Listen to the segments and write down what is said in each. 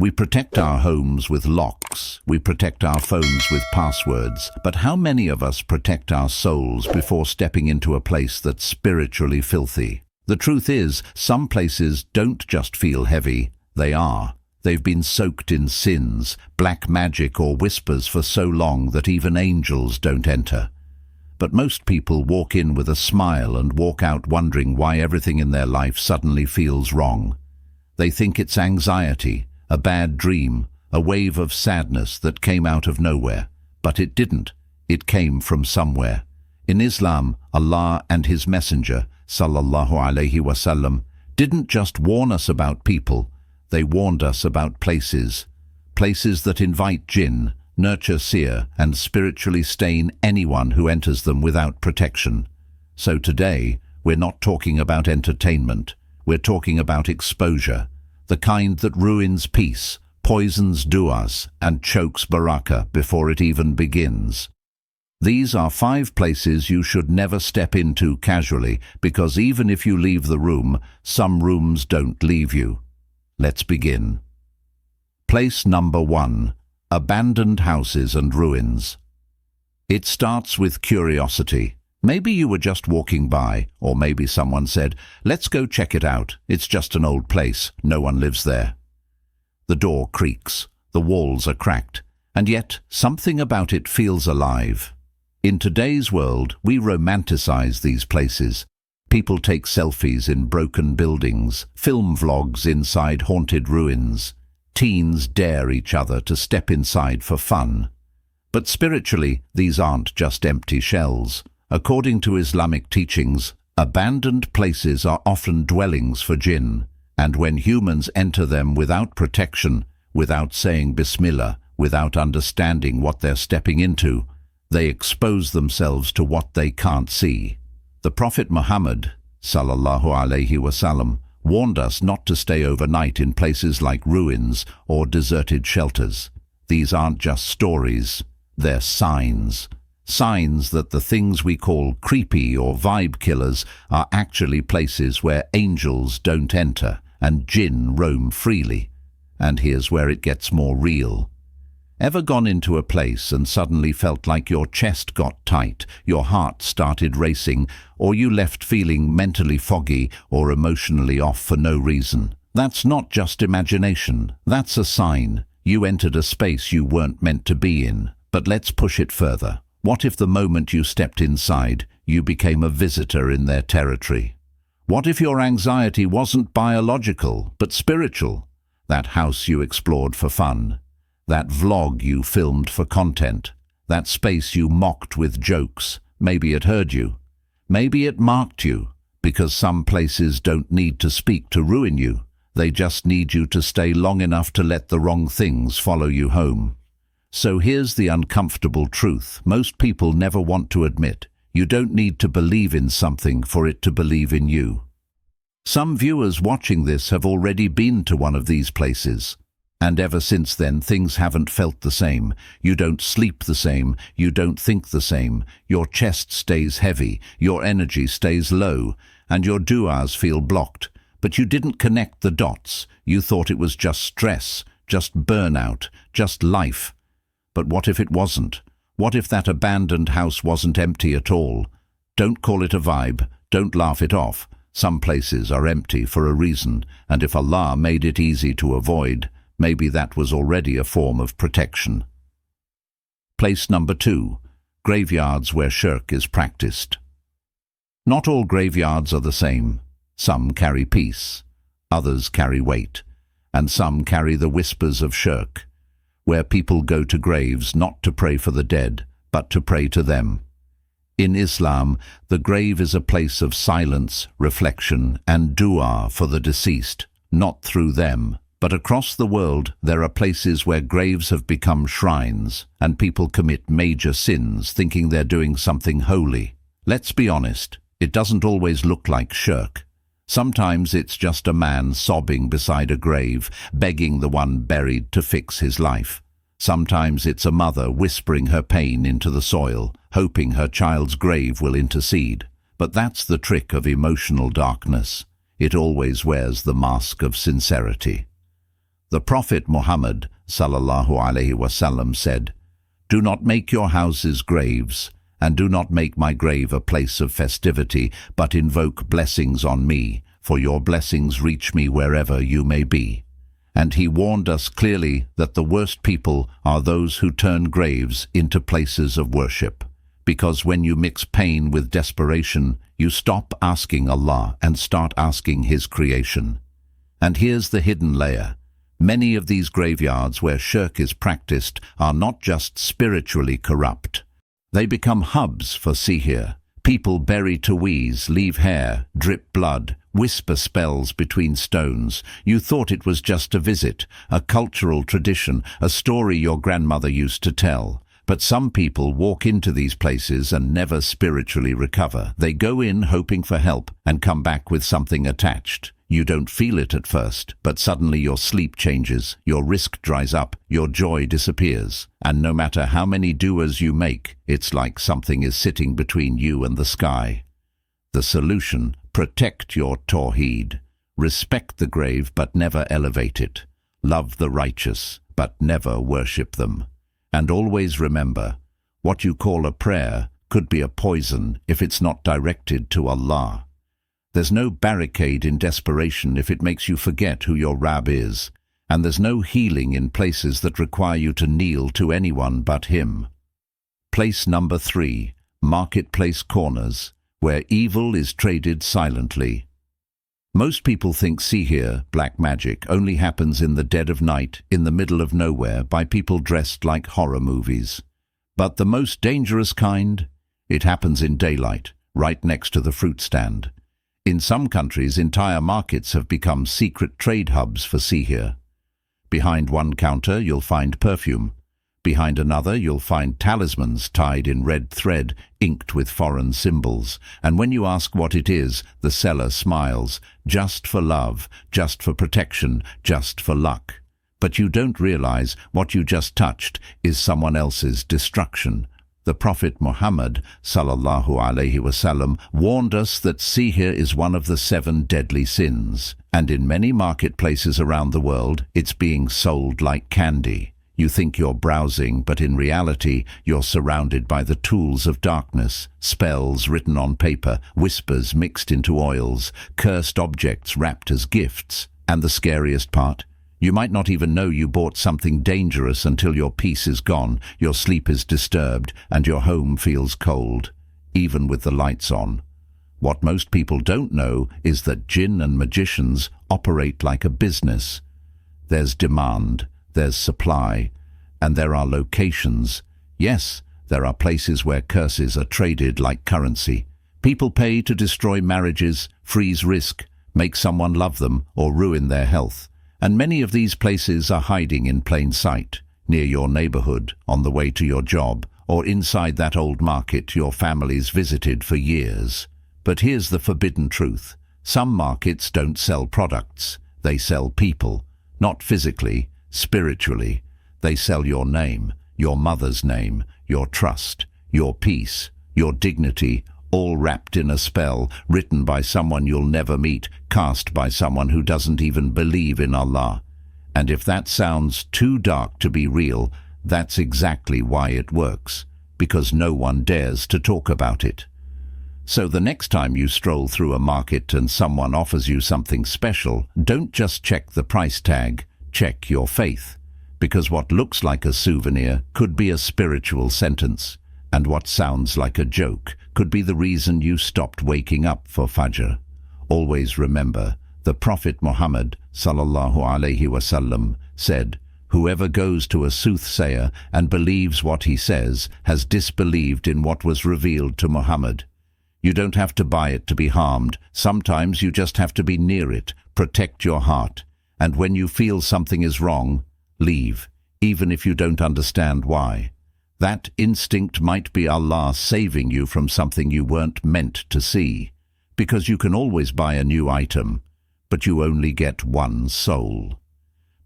We protect our homes with locks, we protect our phones with passwords, but how many of us protect our souls before stepping into a place that's spiritually filthy? The truth is, some places don't just feel heavy, they are. They've been soaked in sins, black magic or whispers for so long that even angels don't enter. But most people walk in with a smile and walk out wondering why everything in their life suddenly feels wrong. They think it's anxiety, a bad dream, a wave of sadness that came out of nowhere. But it didn't. It came from somewhere. In Islam, Allah and His Messenger, sallallahu alaihi wasallam, didn't just warn us about people, they warned us about places. Places that invite jinn, nurture sihr, and spiritually stain anyone who enters them without protection. So today, we're not talking about entertainment. We're talking about exposure, the kind that ruins peace, poisons du'as, and chokes barakah before it even begins. These are 5 places you should never step into casually, because even if you leave the room, some rooms don't leave you. Let's begin. Place number 1. Abandoned houses and ruins. It starts with curiosity. Maybe you were just walking by, or maybe someone said, "Let's go check it out. It's just an old place. No one lives there." The door creaks, the walls are cracked, and yet something about it feels alive. In today's world, we romanticize these places. People take selfies in broken buildings, film vlogs inside haunted ruins. Teens dare each other to step inside for fun. But spiritually, these aren't just empty shells. According to Islamic teachings, abandoned places are often dwellings for jinn, and when humans enter them without protection, without saying Bismillah, without understanding what they're stepping into, they expose themselves to what they can't see. The Prophet Muhammad, sallallahu alaihi wasallam, warned us not to stay overnight in places like ruins or deserted shelters. These aren't just stories, they're signs. Signs that the things we call creepy or vibe killers are actually places where angels don't enter and jinn roam freely. And here's where it gets more real. Ever gone into a place and suddenly felt like your chest got tight, your heart started racing, or you left feeling mentally foggy or emotionally off for no reason? That's not just imagination, that's a sign. You entered a space you weren't meant to be in. But let's push it further. What if the moment you stepped inside, you became a visitor in their territory? What if your anxiety wasn't biological, but spiritual? That house you explored for fun, that vlog you filmed for content, that space you mocked with jokes, maybe it hurt you. Maybe it marked you, because some places don't need to speak to ruin you. They just need you to stay long enough to let the wrong things follow you home. So here's the uncomfortable truth most people never want to admit. You don't need to believe in something for it to believe in you. Some viewers watching this have already been to one of these places. And ever since then, things haven't felt the same. You don't sleep the same. You don't think the same. Your chest stays heavy. Your energy stays low. And your du'as feel blocked. But you didn't connect the dots. You thought it was just stress, just burnout, just life. But what if it wasn't? What if that abandoned house wasn't empty at all? Don't call it a vibe. Don't laugh it off. Some places are empty for a reason, and if Allah made it easy to avoid, maybe that was already a form of protection. Place number 2. Graveyards where shirk is practiced. Not all graveyards are the same. Some carry peace, others carry weight, and some carry the whispers of shirk, where people go to graves not to pray for the dead, but to pray to them. In Islam, the grave is a place of silence, reflection, and du'a for the deceased, not through them. But across the world, there are places where graves have become shrines, and people commit major sins thinking they're doing something holy. Let's be honest, it doesn't always look like shirk. Sometimes it's just a man sobbing beside a grave, begging the one buried to fix his life. Sometimes it's a mother whispering her pain into the soil, hoping her child's grave will intercede. But that's the trick of emotional darkness. It always wears the mask of sincerity. The Prophet Muhammad ﷺ said, "Do not make your houses graves, and do not make my grave a place of festivity, but invoke blessings on me, for your blessings reach me wherever you may be." And he warned us clearly that the worst people are those who turn graves into places of worship. Because when you mix pain with desperation, you stop asking Allah and start asking His creation. And here's the hidden layer. Many of these graveyards where shirk is practiced are not just spiritually corrupt. They become hubs for sihr. People bury taweez, leave hair, drip blood, whisper spells between stones. You thought it was just a visit, a cultural tradition, a story your grandmother used to tell. But some people walk into these places and never spiritually recover. They go in hoping for help and come back with something attached. You don't feel it at first, but suddenly your sleep changes, your risk dries up, your joy disappears. And no matter how many du'as you make, it's like something is sitting between you and the sky. The solution: protect your tawheed. Respect the grave but never elevate it. Love the righteous but never worship them. And always remember, what you call a prayer could be a poison if it's not directed to Allah. There's no barricade in desperation if it makes you forget who your Rabb is, and there's no healing in places that require you to kneel to anyone but Him. Place number 3, marketplace corners, where evil is traded silently. Most people think sihr, black magic, only happens in the dead of night, in the middle of nowhere, by people dressed like horror movies. But the most dangerous kind? It happens in daylight, right next to the fruit stand. In some countries, entire markets have become secret trade hubs for sihr. Behind one counter, you'll find perfume. Behind another, you'll find talismans tied in red thread, inked with foreign symbols. And when you ask what it is, the seller smiles. Just for love, just for protection, just for luck. But you don't realize what you just touched is someone else's destruction. The Prophet Muhammad ﷺ warned us that sihr is one of the 7 deadly sins, and in many marketplaces around the world it's being sold like candy. You think you're browsing, but in reality you're surrounded by the tools of darkness, spells written on paper, whispers mixed into oils, cursed objects wrapped as gifts. And the scariest part? You might not even know you bought something dangerous until your peace is gone, your sleep is disturbed, and your home feels cold, even with the lights on. What most people don't know is that jinn and magicians operate like a business. There's demand, there's supply, and there are locations. Yes, there are places where curses are traded like currency. People pay to destroy marriages, freeze risk, make someone love them, or ruin their health. And many of these places are hiding in plain sight, near your neighborhood, on the way to your job, or inside that old market your family's visited for years. But here's the forbidden truth. Some markets don't sell products. They sell people. Not physically, spiritually. They sell your name, your mother's name, your trust, your peace, your dignity, all wrapped in a spell written by someone you'll never meet, cast by someone who doesn't even believe in Allah. And if that sounds too dark to be real, that's exactly why it works, because no one dares to talk about it. So the next time you stroll through a market and someone offers you something special, don't just check the price tag, check your faith. Because what looks like a souvenir could be a spiritual sentence, and what sounds like a joke could be the reason you stopped waking up for Fajr. Always remember, the Prophet Muhammad ﷺ said, "Whoever goes to a soothsayer and believes what he says has disbelieved in what was revealed to Muhammad." You don't have to buy it to be harmed. Sometimes you just have to be near it, protect your heart. And when you feel something is wrong, leave, even if you don't understand why. That instinct might be Allah saving you from something you weren't meant to see. Because you can always buy a new item, but you only get one soul.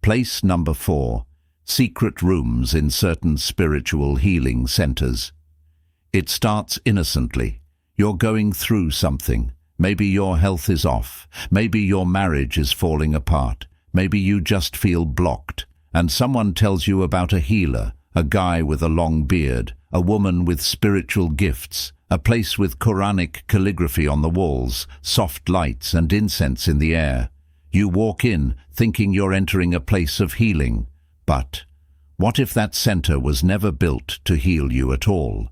Place number 4, secret rooms in certain spiritual healing centers. It starts innocently. You're going through something. Maybe your health is off. Maybe your marriage is falling apart. Maybe you just feel blocked, and someone tells you about a healer, a guy with a long beard, a woman with spiritual gifts, a place with Qur'anic calligraphy on the walls, soft lights and incense in the air. You walk in, thinking you're entering a place of healing. But what if that center was never built to heal you at all?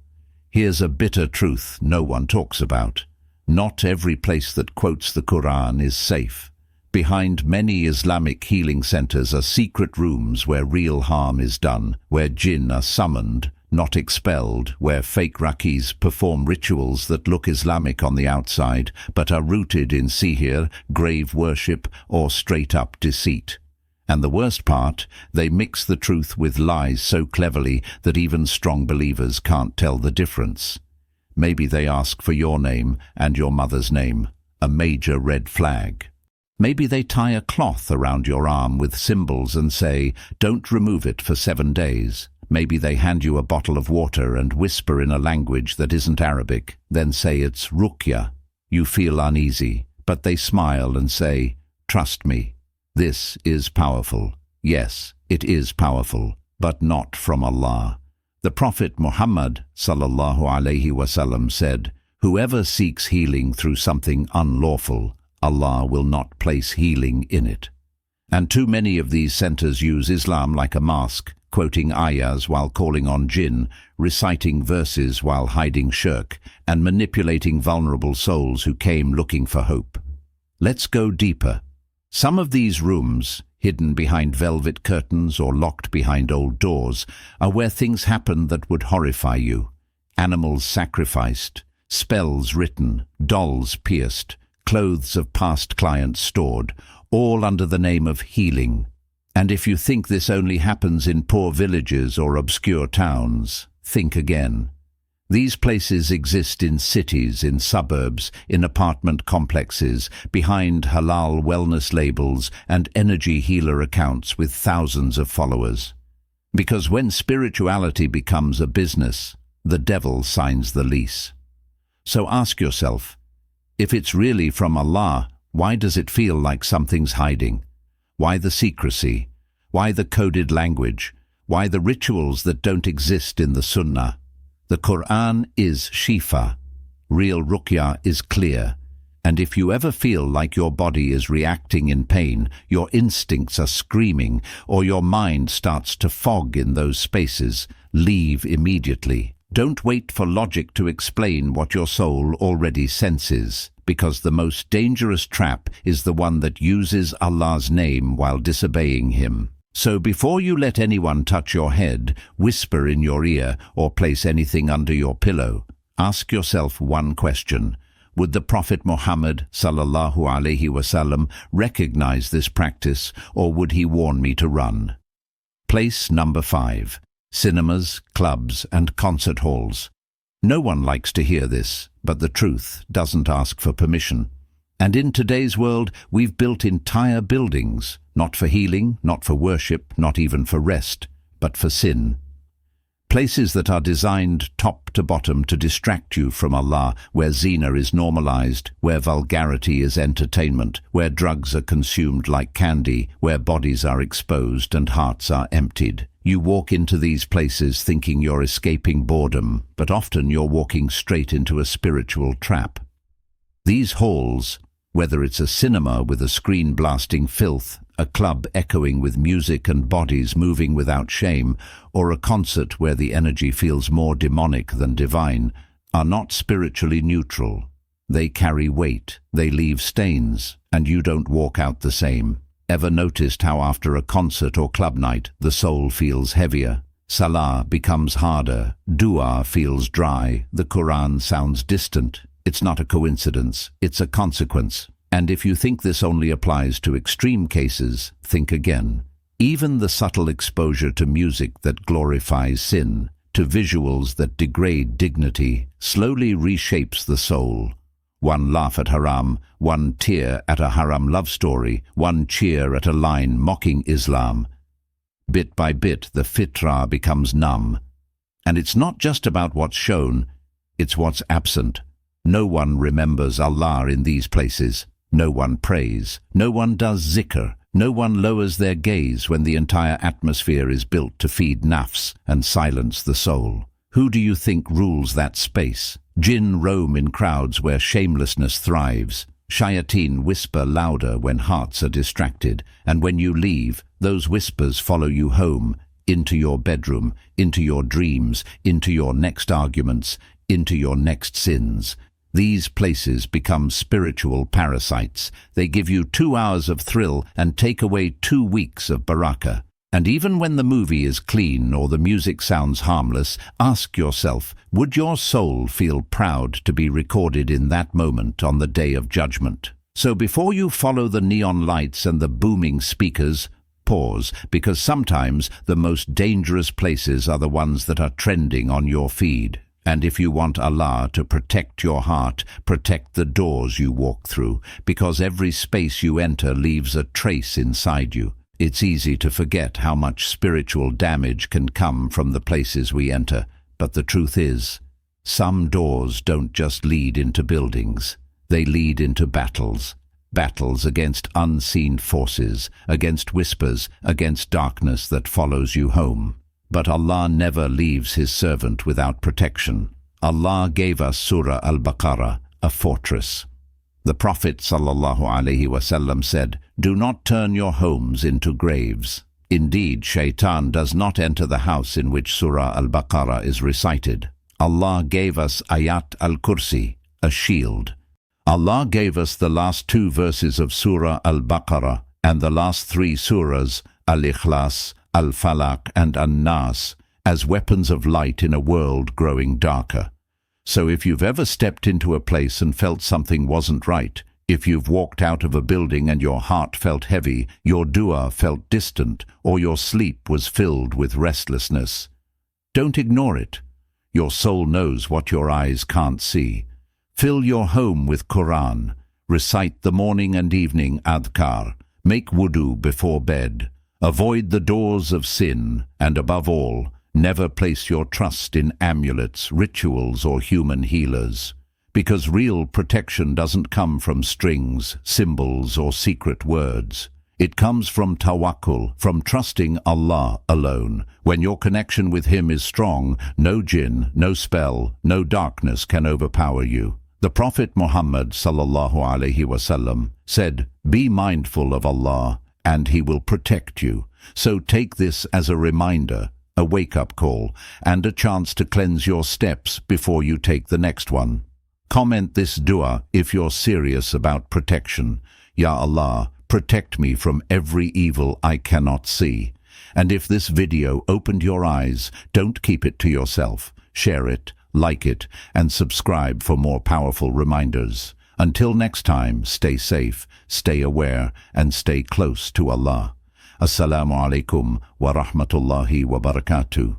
Here's a bitter truth no one talks about. Not every place that quotes the Quran is safe. Behind many Islamic healing centers are secret rooms where real harm is done, where jinn are summoned, not expelled, where fake rakis perform rituals that look Islamic on the outside, but are rooted in sihr, grave worship, or straight-up deceit. And the worst part, they mix the truth with lies so cleverly that even strong believers can't tell the difference. Maybe they ask for your name and your mother's name, a major red flag. Maybe they tie a cloth around your arm with symbols and say, "Don't remove it for 7 days." Maybe they hand you a bottle of water and whisper in a language that isn't Arabic, then say it's ruqya. You feel uneasy, but they smile and say, "Trust me, this is powerful." Yes, it is powerful, but not from Allah. The Prophet Muhammad ﷺ said, "Whoever seeks healing through something unlawful, Allah will not place healing in it." And too many of these centers use Islam like a mask, quoting ayahs while calling on jinn, reciting verses while hiding shirk, and manipulating vulnerable souls who came looking for hope. Let's go deeper. Some of these rooms, hidden behind velvet curtains or locked behind old doors, are where things happen that would horrify you. Animals sacrificed, spells written, dolls pierced, clothes of past clients stored, all under the name of healing. And if you think this only happens in poor villages or obscure towns, think again. These places exist in cities, in suburbs, in apartment complexes, behind halal wellness labels and energy healer accounts with thousands of followers. Because when spirituality becomes a business, the devil signs the lease. So ask yourself, if it's really from Allah, why does it feel like something's hiding? Why the secrecy? Why the coded language? Why the rituals that don't exist in the Sunnah? The Quran is shifa. Real ruqya is clear. And if you ever feel like your body is reacting in pain, your instincts are screaming, or your mind starts to fog in those spaces, leave immediately. Don't wait for logic to explain what your soul already senses, because the most dangerous trap is the one that uses Allah's name while disobeying Him. So before you let anyone touch your head, whisper in your ear, or place anything under your pillow, ask yourself one question. Would the Prophet Muhammad ﷺ recognize this practice, or would he warn me to run? Place number 5. Cinemas, clubs, and concert halls. No one likes to hear this, but the truth doesn't ask for permission. And in today's world, we've built entire buildings, not for healing, not for worship, not even for rest, but for sin. Places that are designed top to bottom to distract you from Allah, where zina is normalized, where vulgarity is entertainment, where drugs are consumed like candy, where bodies are exposed and hearts are emptied. You walk into these places thinking you're escaping boredom, but often you're walking straight into a spiritual trap. These halls, whether it's a cinema with a screen blasting filth, a club echoing with music and bodies moving without shame, or a concert where the energy feels more demonic than divine, are not spiritually neutral. They carry weight, they leave stains, and you don't walk out the same. Ever noticed how after a concert or club night, the soul feels heavier? Salah becomes harder, dua feels dry, the Quran sounds distant. It's not a coincidence, it's a consequence. And if you think this only applies to extreme cases, think again. Even the subtle exposure to music that glorifies sin, to visuals that degrade dignity, slowly reshapes the soul. One laugh at haram, one tear at a haram love story, one cheer at a line mocking Islam. Bit by bit, the fitrah becomes numb. And it's not just about what's shown, it's what's absent. No one remembers Allah in these places. No one prays. No one does zikr. No one lowers their gaze when the entire atmosphere is built to feed nafs and silence the soul. Who do you think rules that space? Jinn roam in crowds where shamelessness thrives. Shayateen whisper louder when hearts are distracted, and when you leave, those whispers follow you home, into your bedroom, into your dreams, into your next arguments, into your next sins. These places become spiritual parasites. They give you 2 hours of thrill and take away 2 weeks of barakah. And even when the movie is clean or the music sounds harmless, ask yourself, would your soul feel proud to be recorded in that moment on the Day of Judgment? So before you follow the neon lights and the booming speakers, pause, because sometimes the most dangerous places are the ones that are trending on your feed. And if you want Allah to protect your heart, protect the doors you walk through, because every space you enter leaves a trace inside you. It's easy to forget how much spiritual damage can come from the places we enter, but the truth is, some doors don't just lead into buildings, they lead into battles. Battles against unseen forces, against whispers, against darkness that follows you home. But Allah never leaves His servant without protection. Allah gave us Surah Al-Baqarah, a fortress. The Prophet ﷺ said, "Do not turn your homes into graves." Indeed, Shaitan does not enter the house in which Surah Al-Baqarah is recited. Allah gave us Ayat al-Kursi, a shield. Allah gave us the last 2 verses of Surah Al-Baqarah and the last 3 surahs, Al-Ikhlas, Al-Falaq and An-Nas, as weapons of light in a world growing darker. So if you've ever stepped into a place and felt something wasn't right, if you've walked out of a building and your heart felt heavy, your dua felt distant, or your sleep was filled with restlessness, don't ignore it. Your soul knows what your eyes can't see. Fill your home with Quran. Recite the morning and evening adhkar. Make wudu before bed. Avoid the doors of sin, and above all, never place your trust in amulets, rituals, or human healers. Because real protection doesn't come from strings, symbols, or secret words. It comes from tawakkul, from trusting Allah alone. When your connection with Him is strong, no jinn, no spell, no darkness can overpower you. The Prophet Muhammad ﷺ said, "Be mindful of Allah, and He will protect you." So take this as a reminder, a wake-up call, and a chance to cleanse your steps before you take the next one. Comment this dua if you're serious about protection. Ya Allah, protect me from every evil I cannot see. And if this video opened your eyes, don't keep it to yourself. Share it, like it, and subscribe for more powerful reminders. Until next time, stay safe, stay aware, and stay close to Allah. Assalamu alaikum wa rahmatullahi wa barakatuh.